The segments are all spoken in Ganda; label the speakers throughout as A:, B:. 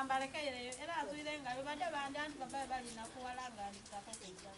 A: mbalekere era azuirenga bibadde bandi anti baba bali nakuwalanga nditaka kujja.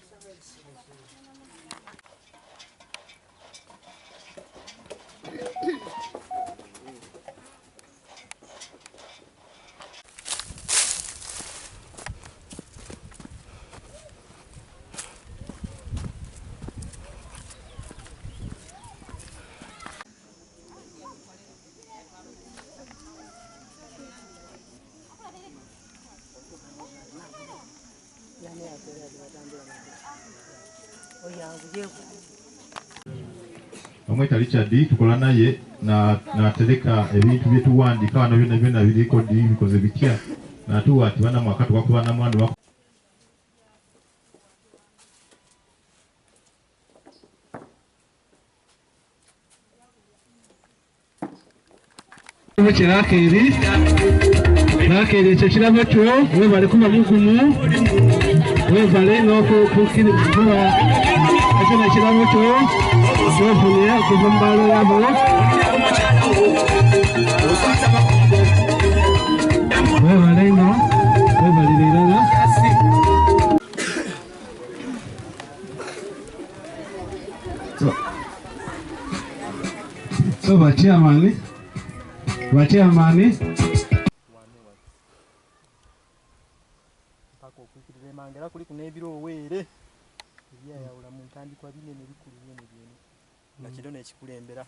B: Omweta Richard tukola naye natereka ebintu byetuwandika wano byonna biriko bikoze bitya natuwa ati bana mwaka tukakuba na mwandu wako
C: nakeri ekyo kirabo kyo webale kuba mugumu webale n'okukiri kuba ekyo kirabo kyo wevunira okuva mu baalo yabo webale ino webalira irala so bachairman
D: pako okukirira mangera kuli kunebirowere ebyayawula mu ntandikwa binene bikulu byene nga kino nekikulembera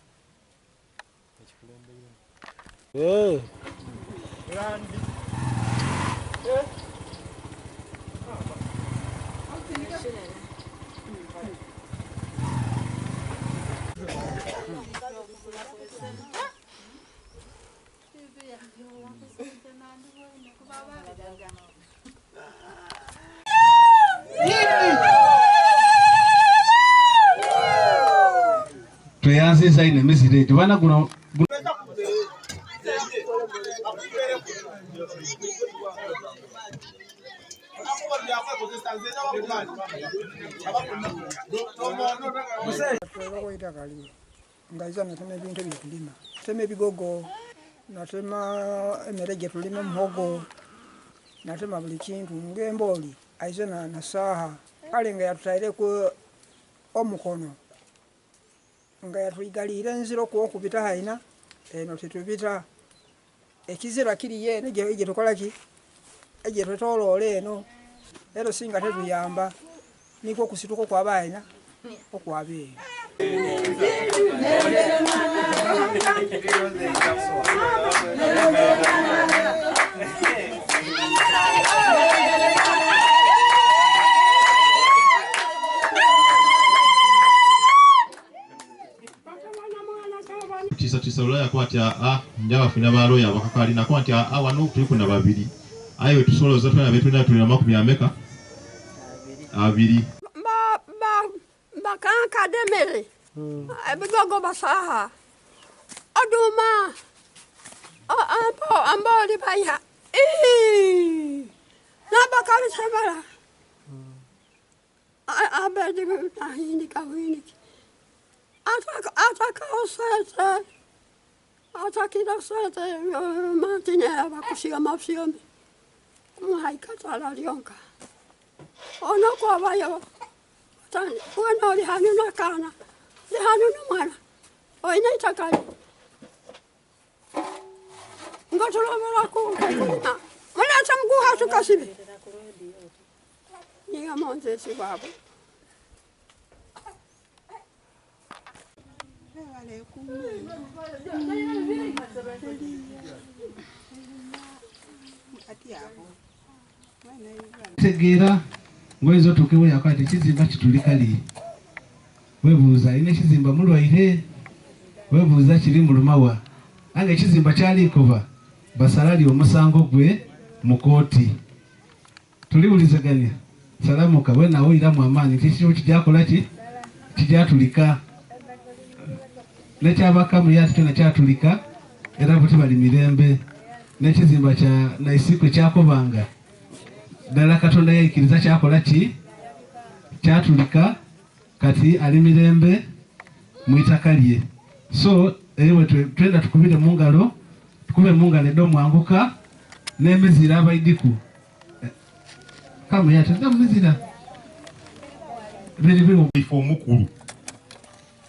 C: tuyanze zaine mizire tubana guno
E: ngaiza natema ebintu ebyokulima natema ebigogo natema emmere gye tulima muhogo natema buli kintu ng'embooli aize na saaha kale nga yatutaireku omukono nga yatuyigaliira enziro okuwokubita haina eno tetubita ekizira kiri yeeno gye tukolaki egye twetoloola eno ero singa tetuyamba nikwo okusituka okwaba haina okwaba eyo
B: tisa ulaya kwati njaba fina baloya bakakalina kwati wano tuliko na babiri ayo tusoloza twana betuna tulina makumi ameka abiri
F: bakanka demere ebigogo basaha oduma amboli baya nabakali sebala abedi tahini kawini ataka osete atakida sete mantine abakusiga mafsiome muhaikatala lionka ono kwa bayo bueno lihanu na kana lihanu na mwana oina itakali ngotolomera kukulina mwana chamguha tukasibe niga monze sibabu
C: tegera ngwezo tukewe yakati kizimba kitulikali webuuza ine kizimba mulwaire webuuza kiri mulumawa ange kizimba kyali kova basalali omusango gwe mukoti tuliwulizaganya salamu kabwe nawe iramu amani kisho kijakola kijatulika nekyabakamu yati kyona kyatulika era buti bali mirembe nekizimba kya naisiko kyakobanga dala katonda yayikiriza kyakola kyatulika kati ali mirembe mwitakalye so ewe twenda tukubire mungalo tukube mungalo edo mwanguka n'emizira abaidiku kama yataza muzira biri
B: ifo omukulu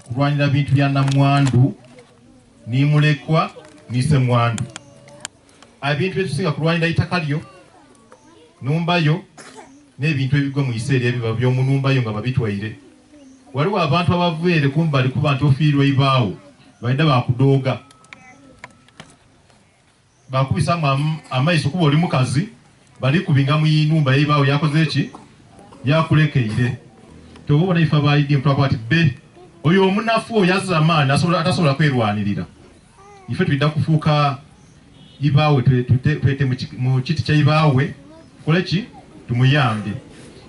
B: kulwanira bintu bya namwandu ni mulekwa ni semwandu abintu ebitusinga kulwanira itaka lyo numbayo n'ebintu ebigwa mu iseera ebiba by'omu numbayo nga babitwaire waliwo abantu abavuere kumbali ku bantu ofiirwa ibaawo baida bakudooga bakubisamu amaiso kuba oli mukazi bali kubinga mu inumba y'ibaawo yakoze eki yakulekeire tobona ifa baidi mtu akwati be oyo omunafu oyo azza amaani atasobola kwerwanirira ife tulida kufuuka ibaawe twete mu kiti kya ibaawe koleki tumuyambe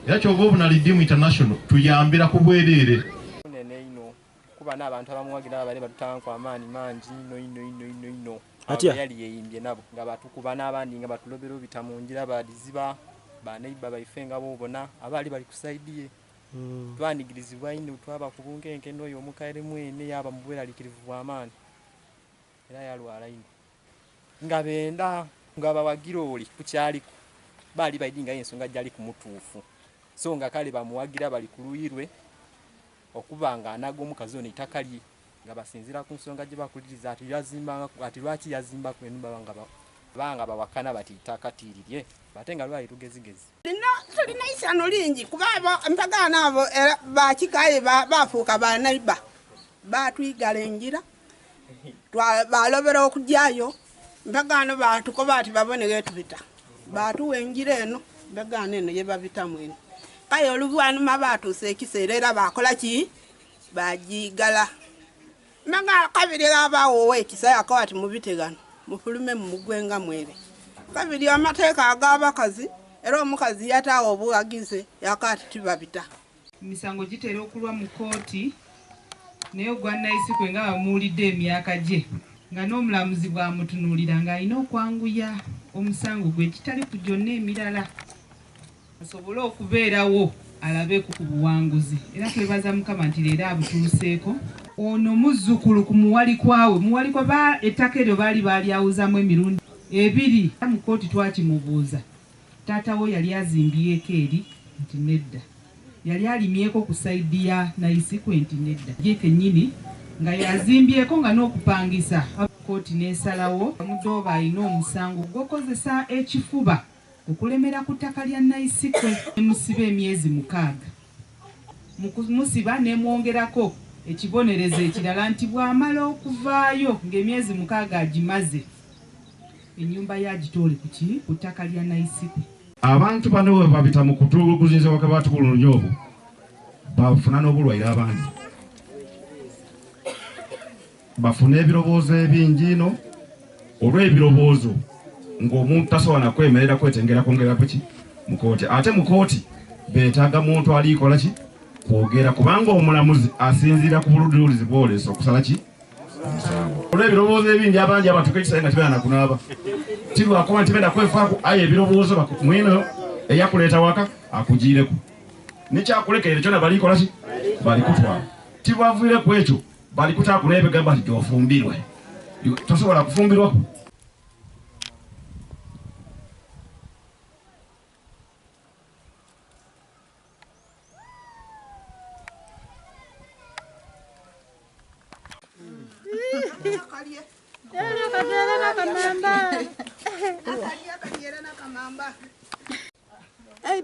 B: era kyova obunalidimu international tuyambira ku bwereere
D: nene ino kuba n'abantu abamuwagira abale batutankwa amaani mangi ino
G: atya
D: yali yeyimbye nabo nga batukuba n'abandi nga batulobera obita mu ngira badiziba baneiba baife nga boobona abaali bali kusaidiye twanigirizibwa ino twaba kubunkenke n'oyo omukaire mwene yaba mu bweraliikirivu bw'amaani era yalwala ino nga benda nga bawagira oli kukyaliko baali baidinga ensonga gyali ku mutuufu so nga kale bamuwagira bali kuluyirwe okuba nga anaga omukazi ono itaka lye nga basinzira ku nsonga gye bakuliriza ati lwaki yazimba ku enumba banga bawakana bati itaka tiirirye bate nga lwali lugezigezi
F: tulina isano lingi kuba mpagana abo bakikaye bafuuka banaiba batwigala engira balobera okujjayo mpagano batukoba ati babonege tubita batuwa engira eno mpagano eno yebabitamu eno kale oluvannyuma batuusa ekiseera era bakola ki bagigala manga kabiri abaawowa ekisa yakoba ati mubitegano mufulume mumugwenga mwere kabiri amateeka ag'abakazi era omukazi yataawa obuwagize yakati tibabita
H: misango gitera okulwa mu kooti naye ogwa Naisikwe nga bamuwulidde emyaka gye nga n'omulamuzi bwamutunuulira ng'alina okwanguya omusango gwe kitali ku gyonna emirala asobole okubeerawo alabeku ku buwanguzi era twebaza Mukama nti leero abutuuseeko ono muzzukulu ku muwalikwa ettaka eryo baali balyawuzamu emirundi ebiri mu kooti twakimubuuza taatawo yali azimbyeko eri nti nedda yali alimyeko ku saidi ya Naisikwe nti nedda ye kennyini nga yazimbyeko nga n'okupangisa kooti n'esalawo omudooba alina omusango gwokozesa ekifuba okulemera ku ttaka lya Naisikwe emusiba emyezi 6 mu kumusiba nemwongerako ekibonerezo ekirala nti bw'amala okuvaayo ng'emyezi 6 agimaze ennyumba yagitoole ku ttaka lya Naisikwe.
I: Abantu bano bwe babita mu kutuguziza wakabaatu ku lunyoobo bafuna n'obulwaire abandi bafuna ebirowoozo ebingi ino olw'ebirowoozo ng'omuntu tasobola na kwemerera kwetengera kwongera kuki mu kooti ate mu kooti beetaaga muntu alikola ki kwogera kubanga omulamuzi asinziira ku buluduluzi bw'oleesa okusala ki olw'ebirowoozo ebingi abangi abatuuka ekisayi nga tibeera na kunaaba tilwakuba nti benda kwefaako aye ebirowoozo mwino eyakuleeta waka akugiireko nekyakulekerera kyona balikola ki balikutwala tibwaviire ku ekyo balikutaako n'ebigamba nti gyofumbirwe tosobola kufumbirwako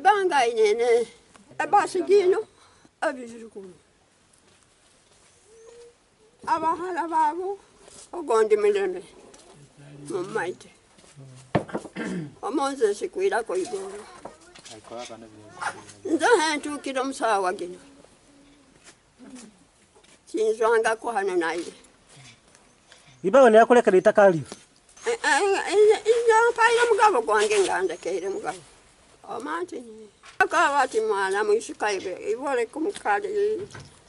F: Banga inene abasigino abizukulu abahala babo ogondi milene mumaite omonze sikwira ko igoro nzo hentukira musawa gino kinzwanga ko hano naye
G: ibawe ne yakolekera itaka lyo
F: inja paira mugabo gwange ngandekere mugabo omanti akabati mwana mwishikaibe ibole kumukale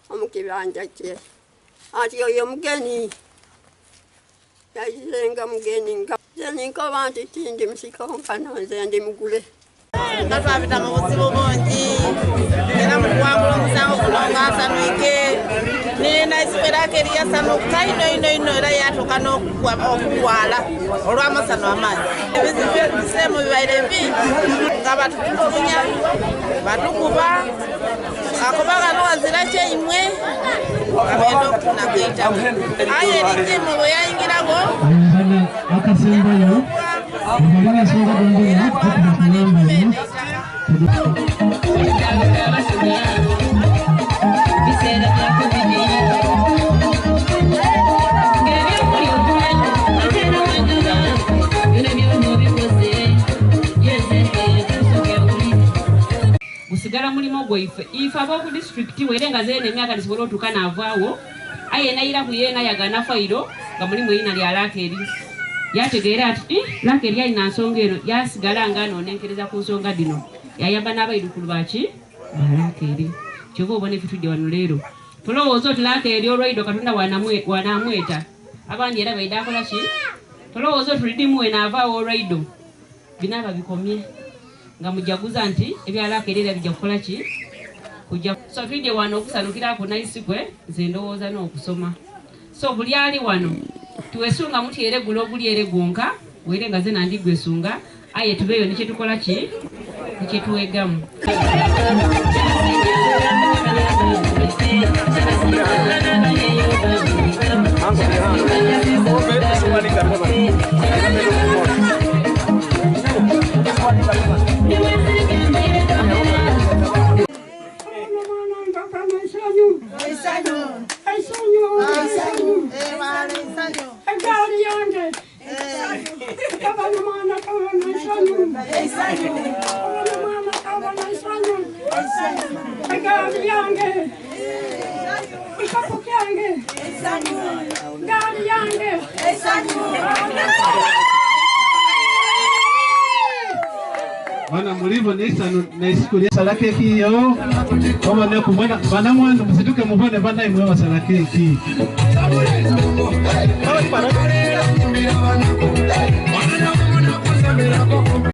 F: omukibanja kye ati yo mugeni yayizenga mugeni nga zeninka bantu tindi msiko kana zendi mugule
A: nga twabita mu buzibu bungi era mu kuwangula omusango guno ng'asanyuike nina isipelake eryasanuka ino era yatuuka n'okutwala olw'amasano amangi. Ebizibu ebiseemu bibaire bingi nga batutulugunya batukuba akuba gano wazira kyeimwe agenda okufuna kwitamu aye erikimu bwe yayingirago akasembayo abalinasooka gondera okubakulambayo
J: gusigala mulimo gwaife ife ab'oku disitulikiti werenga zeena emyaka tisobola otuuka naavaawo aye nayira ku yeena yagana fayiro nga mulimu erina lya Laakeri yategeera ati Laakeri alina nsonga eno yasigala nga anoonenkereza ku nsonga dino yayamba n'abaidukulu baki Laakeri kyova obona efe tujja wano leero tolowooza oti Laakeri olwaido Katonda wanaamweta abandi era baide akola ki tolowooza oti lidimuwe naavaawo olwaido binaaba bikomye nga mujaguza nti ebya Laakeri era bijja kukola ki kujja so tudde wano okusanukira ku naisikwe nze ndowooza n'okusoma so buli ali wano tuwesunga muti ere gulo oguli ere gonka were nga ze nandi gwesunga aye tubeeyo ne kyetukola ki ne kyetuwegamu
C: Wana mulivyo na isiku ya salakeki yo kama ne kumwena bana mwanzo msituke mubone bana imwe wa salakeki.